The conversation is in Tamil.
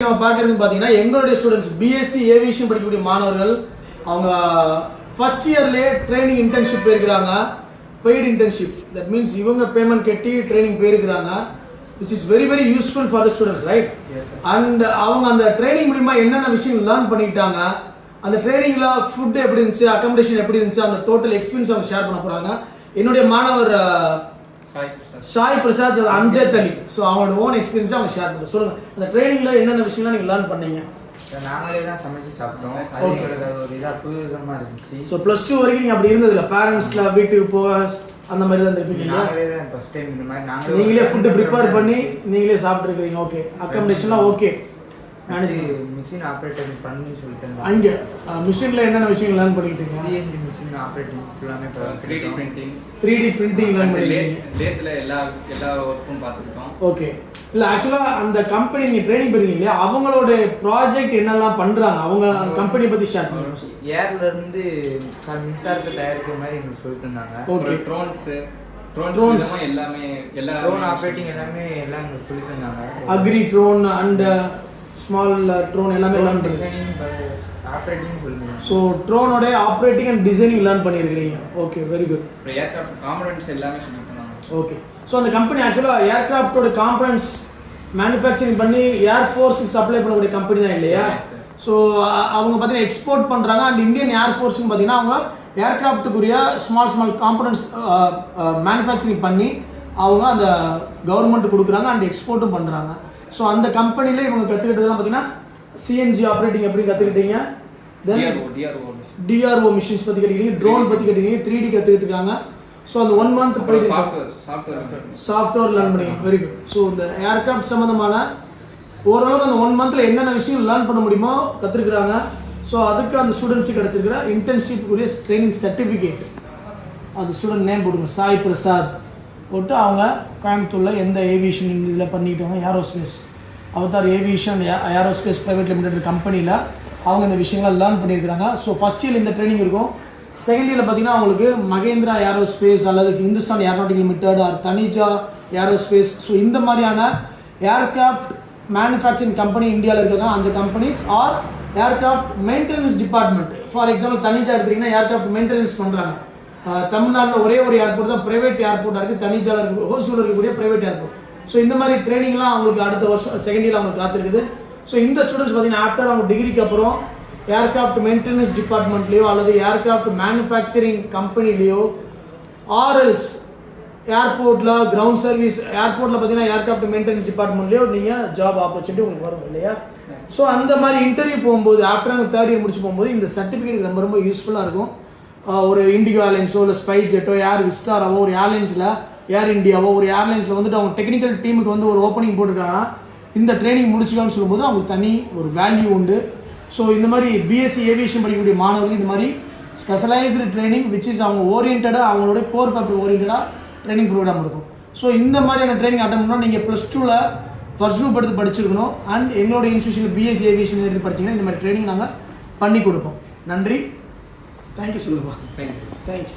நம்ம பார்க்குறது பார்த்தீங்கன்னா எங்களுடைய ஸ்டூடெண்ட்ஸ் B.Sc Aviation படிக்கக்கூடிய மாணவர்கள் அவங்க ஃபர்ஸ்ட் இயர்லேயே ட்ரைனிங் இன்டர்ன்ஷிப் போயிருக்கிறாங்க. பெய்டு இன்டர்ன்ஷிப், தட் மீன்ஸ் இவங்க பேமெண்ட் கட்டி ட்ரைனிங் போயிருக்கிறாங்க, which is very very useful for the students, right? And அவங்க அந்த ட்ரைனிங் மூலமா என்னென்ன விஷயம் லேர்ன் பண்ணிட்டாங்க, அந்த ட்ரைனிங்ல ஃபுட் எப்படி இருந்துச்சு, அகாமடேஷன் எப்படி இருந்துச்சு, அந்த டோட்டல் எக்ஸ்பீரியன்ஸ் அவங்க ஷேர் பண்ண போறாங்க. என்னுடைய மாணவர் சாய் பிரசாத் அம்ஜத் அலி, ஸோ அவங்களோட ஓன் எக்ஸ்பீரியன்ஸ் அவங்க ஷேர் பண்ணுங்க. சொல்லுங்க, அந்த ட்ரைனிங்ல என்னென்ன விஷயம்லாம் நீங்க லேர்ன் பண்ணீங்க? நாங்களே தான் சமைச்சு சாப்பிட்டோம். அது ஒரு இதா புதுவிதமா இருந்துச்சு. ஸோ +2 வரைக்கும் நீங்க அப்படி இருந்ததில்ல, பேரண்ட்ஸ்ல வீட்டுக்கு போக அந்த மாதிரி தான் இருப்பீங்க. நாங்களே தான் ஃபர்ஸ்ட் டைம் இந்த மாதிரி நீங்களே ஃபுட் ப்ரிப்பேர் பண்ணி நீங்களே சாப்பிட்டு இருக்கீங்க. ஓகே, அகாமடேஷன்லாம் ஓகே, மேனேஜ் மிஷின் ஆப்ரேட்டிங் பண்ணி சொல்லிட்டேன். அங்கே மிஷினில் என்னென்ன விஷயம் லேர்ன் பண்ணிக்கிட்டீங்க? CNC மிஷின் ஆப்ரேட்டிங் எல்லாமே 3D பிரிண்டிங் லேர்ன் பண்ணிக்கிட்டீங்க. லேத்தில் எல்லா ஒர்க்கும் பார்த்துக்கிட்டோம். ஓகே, இல்லை ஆக்சுவலாக அந்த கம்பெனி நீங்கள் ட்ரைனிங் பண்ணுறீங்க இல்லையா, அவங்களோட ப்ராஜெக்ட் என்னெல்லாம் பண்ணுறாங்க, அவங்க அந்த கம்பெனியை பற்றி ஷேர் பண்ணுங்க. ஏர்லேருந்து மின்சாரத்தை தயாரிக்கிற மாதிரி எங்களுக்கு சொல்லி தந்தாங்க. ஓகே, ட்ரோன்ஸ் எல்லாமே ட்ரோன் ஆப்ரேட்டிங் எல்லாமே எல்லாம் எங்களுக்கு சொல்லி தந்தாங்க. Agri drone and small drone எல்லாமே லேர்ன் டிசைனிங் ஆப்ரேட்டிங் சொல்லுங்க. ஸோ ட்ரோனோட ஆப்ரேட்டிங் அண்ட் டிசைனிங் லேர்ன் பண்ணியிருக்கிறீங்க. Okay, very good. Aircraft components எல்லாமே சொல்லி தந்தாங்க. ஓகே, ஸோ அந்த கம்பெனி ஆக்சுவலாக ஏர்கிராஃப்டோட காம்பனன்ட்ஸ் மேனுஃபேக்சரிங் பண்ணி ஏர்ஃபோர்ஸுக்கு சப்ளை பண்ணக்கூடிய கம்பெனி தான் இல்லையா? ஸோ அவங்க பார்த்தீங்கன்னா எக்ஸ்போர்ட் பண்ணுறாங்க. அண்ட் இந்தியன் ஏர்ஃபோர்ஸுன்னு பார்த்தீங்கன்னா அவங்க ஏர்கிராஃப்ட்டுக்குரிய ஸ்மால் காம்பனன்ட்ஸ் மேனுஃபேக்சரிங் பண்ணி அவங்க அந்த கவர்மெண்ட் கொடுக்குறாங்க அண்ட் எக்ஸ்போர்ட்டும் பண்ணுறாங்க. ஸோ அந்த கம்பெனியில் இவங்க கற்றுக்கிட்டதெல்லாம் பார்த்தீங்கன்னா CNG ஆப்ரேட்டிங் எப்படி கற்றுக்கிட்டீங்க, தென் DRO மிஷின்ஸ் பற்றி கற்றுக்கிட்டீங்க, ட்ரோன் பற்றி கற்றுக்கிட்டீங்க, 3D கற்றுக்கிட்டு இருக்காங்க. ஸோ அந்த 1 month போயிட்டு சாஃப்ட்வேர் லேர்ன் பண்ணி வெரி குட். ஸோ இந்த ஏர்கிராஃப்ட் சம்மந்தமான ஓரளவுக்கு அந்த 1 monthல என்னென்ன விஷயம் லேர்ன் பண்ண முடியுமோ கற்றுருக்குறாங்க. ஸோ அதுக்கு அந்த ஸ்டூடெண்ட்ஸுக்கு கிடச்சிருக்கிற இன்டர்ன்ஷிப்புக்குரிய ட்ரைனிங் சர்டிஃபிகேட், அந்த ஸ்டூடெண்ட் நேம் போடுங்க, சாய் பிரசாத் போட்டு அவங்க கோயம்புத்தூரில் எந்த ஏவியேஷன் இதில் பண்ணிக்கிட்டாங்க, aerospace Avatar aviation aerospace private limited கம்பெனியில் அவங்க இந்த விஷயங்கள்லாம் லேர்ன் பண்ணியிருக்கிறாங்க. ஸோ ஃபஸ்ட் இயரில் இந்த ட்ரைனிங் இருக்கும். செகண்ட் இயரில் பார்த்தீங்கன்னா அவங்களுக்கு மகேந்திரா ஏரோஸ்பேஸ் அல்லது Hindustan aeronautic limited or Taneja aerospace, so இந்த மாதிரியான ஏர்கிராஃப்ட் மேனுஃபேக்சரிங் கம்பெனி இந்தியாவில் இருக்காங்க. அந்த companies or aircraft maintenance department. For example Taneja எடுத்திங்கன்னா ஏர்கிராஃப்ட் மெயின்டெனன்ஸ் பண்ணுறாங்க. தமிழ்நாட்டில் ஒரே ஒரு ஏர்போர்ட் தான் ப்ரைவேட் ஏர்போர்ட்டாக இருக்குது, தனிஜாவில் இருக்க ஹோசூரில் இருக்கக்கூடிய ப்ரைவேட் ஏர்போர்ட். ஸோ இந்த மாதிரி ட்ரைனிங்லாம் அவங்களுக்கு அடுத்த வருஷம் செகண்ட் இயரில் அவங்களுக்கு காத்திருக்குது. ஸோ இந்த ஸ்டூடெண்ட்ஸ் பார்த்தீங்கன்னா ஆஃப்டர் அவங்க டிகிரிக்கு அப்புறம் ஏர்கிராஃப்ட் மெயின்டெனன்ஸ் டிபார்ட்மெண்ட்லேயோ அல்லது ஏர்கிராஃப்ட் மேனுஃபேக்சரிங் கம்பெனிலேயோ ஆர்எல்ஸ் ஏர்போர்ட்டில் கிரவுண்ட் சர்வீஸ் ஏர்போர்ட்டில் பார்த்தீங்கன்னா ஏர்கிராஃப்ட் மெயின்டெனன்ஸ் டிபார்ட்மெண்ட்லேயோ நீங்கள் ஜாப் ஆப்பர்ச்சுனிட்டி உங்களுக்கு வரும் இல்லையா? ஸோ அந்த மாதிரி இன்டர்வியூ போகும்போது ஆஃப்டர் அவங்க 3rd year முடிச்சு போகும்போது இந்த சர்டிஃபிகேட் ரொம்ப ரொம்ப யூஸ்ஃபுல்லாக இருக்கும். ஒரு இண்டிகோ ஏர்லைன்ஸோ இல்லை ஸ்பைஸ் ஜெட்டோ ஏர் விஸ்டாராவோ ஒரு ஏர்லைன்ஸில் ஏர் இண்டியாவோ ஒரு ஏர்லைன்ஸில் வந்துட்டு அவங்க டெக்னிக்கல் டீமுக்கு வந்து ஒரு ஓப்பனிங் போட்டுருக்காங்கன்னா இந்த ட்ரைனிங் முடிச்சுக்கலாம்னு சொல்லும்போது அவங்களுக்கு தனி ஒரு வேல்யூ உண்டு. ஸோ இந்த மாதிரி B.Sc Aviation படிக்கக்கூடிய மாணவர்கள் இந்த மாதிரி ஸ்பெஷலைஸ்டு ட்ரைனிங் விச் இஸ் அவங்க ஓரியன்டாக அவங்களோட கோர் பேப்பர் ஓரியன்டாக ட்ரைனிங் ப்ரோக்ராம் இருக்கும். ஸோ இந்த மாதிரியான ட்ரைனிங் அட்டன் பண்ணால் நீங்கள் +2ல் ஃபர்ஸ்ட் குரூப் எடுத்து படிச்சிருக்கணும். அண்ட் எங்களோட இன்ஸ்டியூஷனில் B.Sc Aviation எடுத்து படிச்சிங்கன்னா இந்த மாதிரி ட்ரைனிங் நாங்கள் பண்ணி கொடுப்போம். நன்றி, தேங்க்யூ சொல்லுங்கள். தேங்க்யூ.